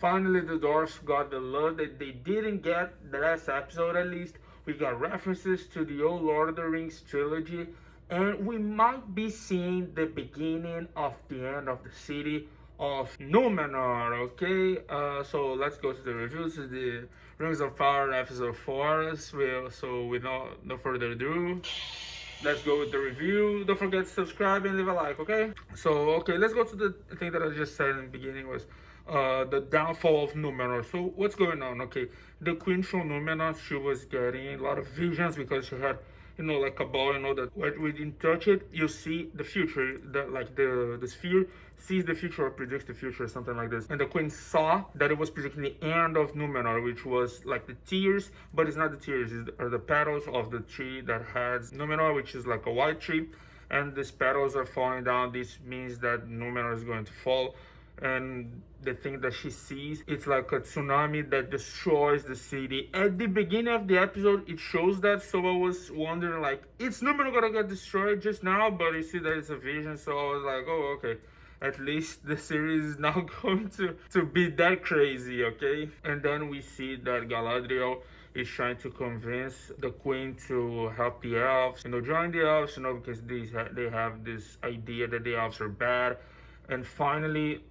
Finally, the Dwarfs got the love that they didn't get the last episode at least. We got references to the old Lord of the Rings trilogy, and we might be seeing the beginning of the end of the city of Numenor, okay? So let's go to the reviews. This is the Rings of Power episode 4. So with no further ado, let's go with the review. Don't forget to subscribe and leave a like, okay? So, okay, let's go to the thing that I just said in the beginning was the downfall of Numenor. So, what's going on? Okay, the queen from Numenor, she was getting a lot of visions because she had, like a ball, that when we didn't touch it, you see the future, that like the sphere sees the future or predicts the future, something like this. And the queen saw that it was predicting the end of Numenor, which was like the tears, but it's not the tears, are the petals of the tree that has Numenor, which is like a white tree, and these petals are falling down. This means that Numenor is going to fall. And the thing that she sees, it's like a tsunami that destroys the city. At the beginning of the episode, it shows that, so I was wondering, like, it's Numenor gonna get destroyed just now, but you see that it's a vision, so I was like, oh, okay, at least the series is now going to be that crazy, okay? And then we see that Galadriel is trying to convince the queen to help the elves, join the elves, because they have this idea that the elves are bad. And finally,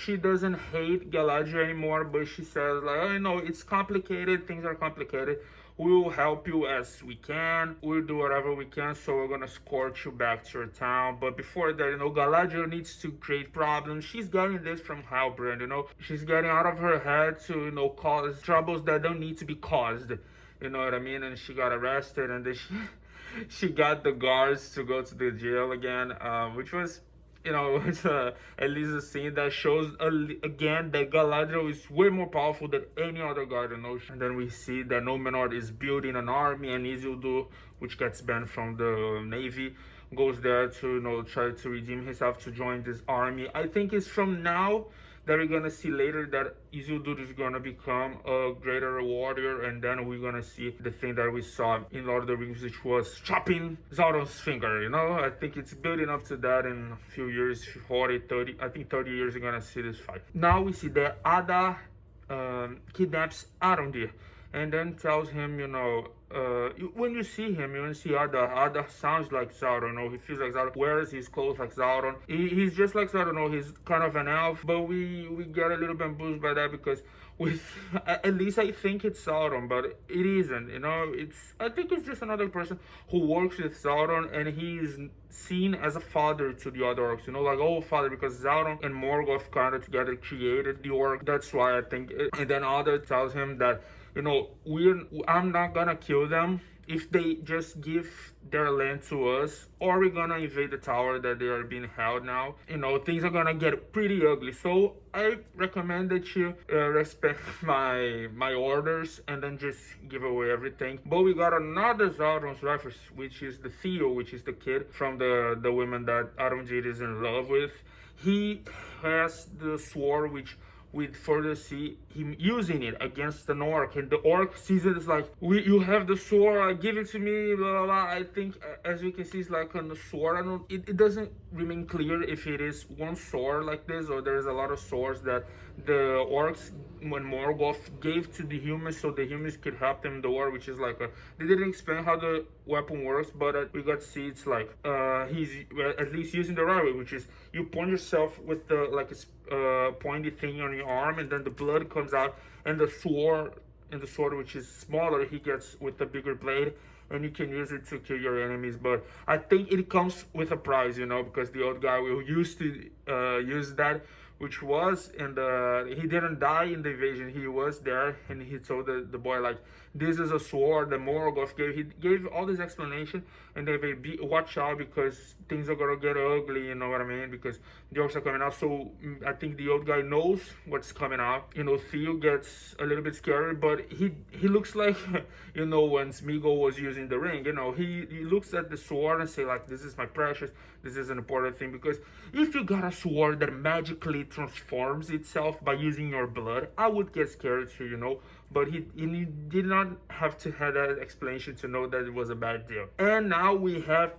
she doesn't hate Galadriel anymore, but she says, like, oh, it's complicated, things are complicated. We will help you as we can. We'll do whatever we can, so we're gonna escort you back to your town. But before that, Galadriel needs to create problems. She's getting this from Halbrand, She's getting out of her head to, cause troubles that don't need to be caused. You know what I mean? And she got arrested, and then she got the guards to go to the jail again, which was it's at least a scene that shows again that Galadriel is way more powerful than any other god in Ocean. And then we see that Numenor is building an army, and Isildur, which gets banned from the navy, goes there to try to redeem himself to join this army. I think it's from now that we're gonna see later that Isildur is gonna become a greater warrior, and then we're gonna see the thing that we saw in Lord of the Rings, which was chopping Sauron's finger. I think it's building up to that in a few years, 40, 30, I think 30 years, we're gonna see this fight. Now we see that Adar kidnaps Arondir, and then tells him, when you see him, you see Adar sounds like Sauron, he feels like Sauron, wears his clothes like Sauron. He's just like Sauron, he's kind of an elf, but we get a little bamboozled by that because at least I think it's Sauron, but it isn't, I think it's just another person who works with Sauron, and he's seen as a father to the other orcs, like, oh, father, because Sauron and Morgoth kind of together created the orc, that's why I think and then Adar tells him that, I'm not gonna kill them if they just give their land to us, or we're gonna invade the tower that they are being held now. Things are gonna get pretty ugly. So I recommend that you respect my orders and then just give away everything. But we got another Sauron's reference, which is the Theo, which is the kid from the woman that Arondir is in love with. He has the sword, which we'd further see him using it against an orc, and the orc sees it as like, you have the sword, give it to me, blah, blah, blah. I think, as we can see, it's like on the sword. It doesn't remain clear if it is one sword like this, or there's a lot of swords that the orcs, when Morgoth gave to the humans so the humans could help them in the war, which is like they didn't explain how the weapon works, but we got to see it's like he's at least using the right way, which is you point yourself with the like a pointy thing on your arm, and then the blood comes out, and the sword which is smaller, he gets with the bigger blade, and you can use it to kill your enemies. But I think it comes with a price, because the old guy will used to use that, which was, and he didn't die in the invasion. He was there, and he told the boy, like, this is a sword that Morgoth gave. He gave all this explanation, and they watch out because things are gonna get ugly, you know what I mean? Because the orcs are coming out. So I think the old guy knows what's coming out. Theo gets a little bit scary, but he looks like, when Smeagol was using the ring, he looks at the sword and say, like, this is my precious, this is an important thing. Because if you got a sword that magically transforms itself by using your blood, I would get scared too, but he did not have to have that explanation to know that it was a bad deal. And now we have,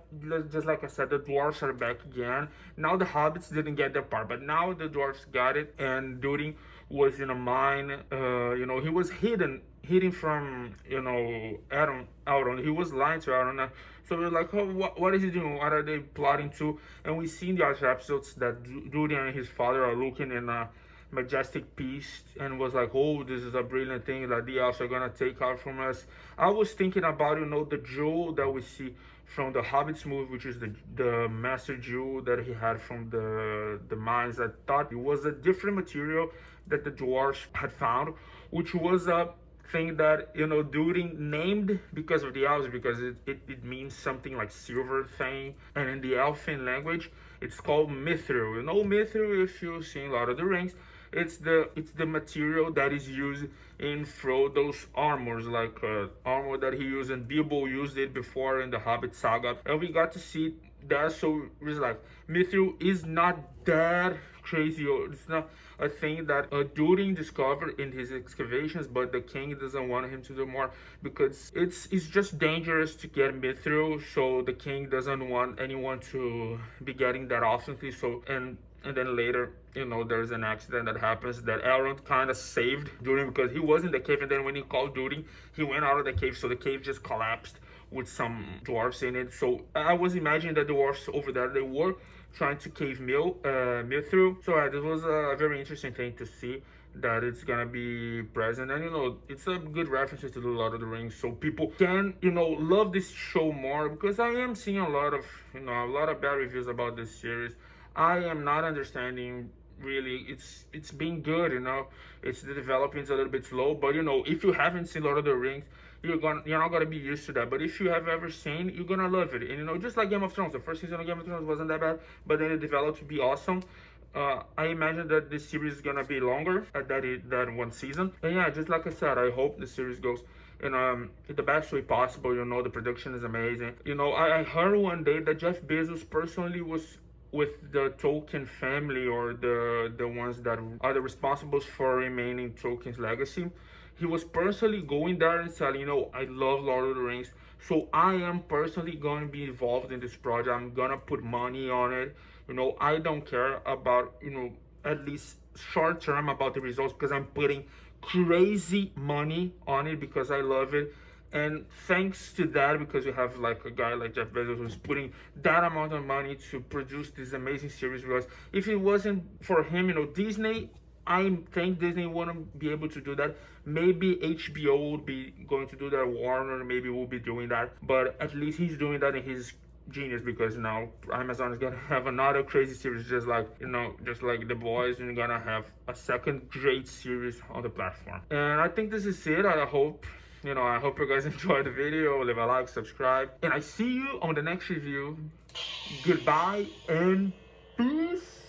just like I said, the dwarves are back again. Now the hobbits didn't get their part, but now the dwarves got it. And Durin was in a mine. He was hidden from, Auron. He was lying to Auron. So we're like, oh, what is he doing? What are they plotting to? And we see in the other episodes that Durin and his father are looking in a majestic peace, and was like, oh, this is a brilliant thing that the elves are gonna take out from us. I was thinking about, the jewel that we see from the Hobbit's movie, which is the master jewel that he had from the mines. I thought it was a different material that the dwarves had found, which was a thing that, Durin named because of the elves, because it means something like silver thing, and in the elfin language it's called Mithril. Mithril, if you've seen Lord of the Rings, it's the material that is used in Frodo's armors, like armor that he used, and Bilbo used it before in the Hobbit saga, and we got to see that. So it's like Mithril is not that crazy, or it's not a thing that Durin discovered in his excavations, but the king doesn't want him to do more because it's just dangerous to get Mithril. So the king doesn't want anyone to be getting that often. So and then later, there's an accident that happens that Elrond kind of saved Durin, because he was in the cave, and then when he called Durin, he went out of the cave, so the cave just collapsed with some dwarfs in it. So I was imagining that the dwarfs over there, they were trying to cave Mithril. So this was a very interesting thing to see, that it's gonna be present, and it's a good reference to the Lord of the Rings, so people can love this show more, because I am seeing a lot of bad reviews about this series. I am not understanding really. It's been good, it's the developing's a little bit slow, but if you haven't seen Lord of the Rings, you're not gonna be used to that. But if you have ever seen, you're gonna love it. And just like Game of Thrones, the first season of Game of Thrones wasn't that bad, but then it developed to be awesome. I imagine that this series is gonna be longer than one season. And yeah, just like I said, I hope the series goes in the best way possible. The production is amazing. I heard one day that Jeff Bezos personally was with the Tolkien family, or the ones that are the responsibles for remaining Tolkien's legacy. He was personally going there and saying, I love Lord of the Rings, so I am personally going to be involved in this project. I'm gonna put money on it. I don't care about, at least short term, about the results, because I'm putting crazy money on it because I love it. And thanks to that, because we have like a guy like Jeff Bezos who's putting that amount of money to produce this amazing series. Because if it wasn't for him, Disney, I think Disney wouldn't be able to do that. Maybe HBO would be going to do that. Warner maybe will be doing that. But at least he's doing that in his genius, because now Amazon is gonna have another crazy series, just like The Boys, and you're gonna have a second great series on the platform. And I think this is it. I hope you guys enjoyed the video. Leave a like, subscribe, and I see you on the next review. Goodbye and peace.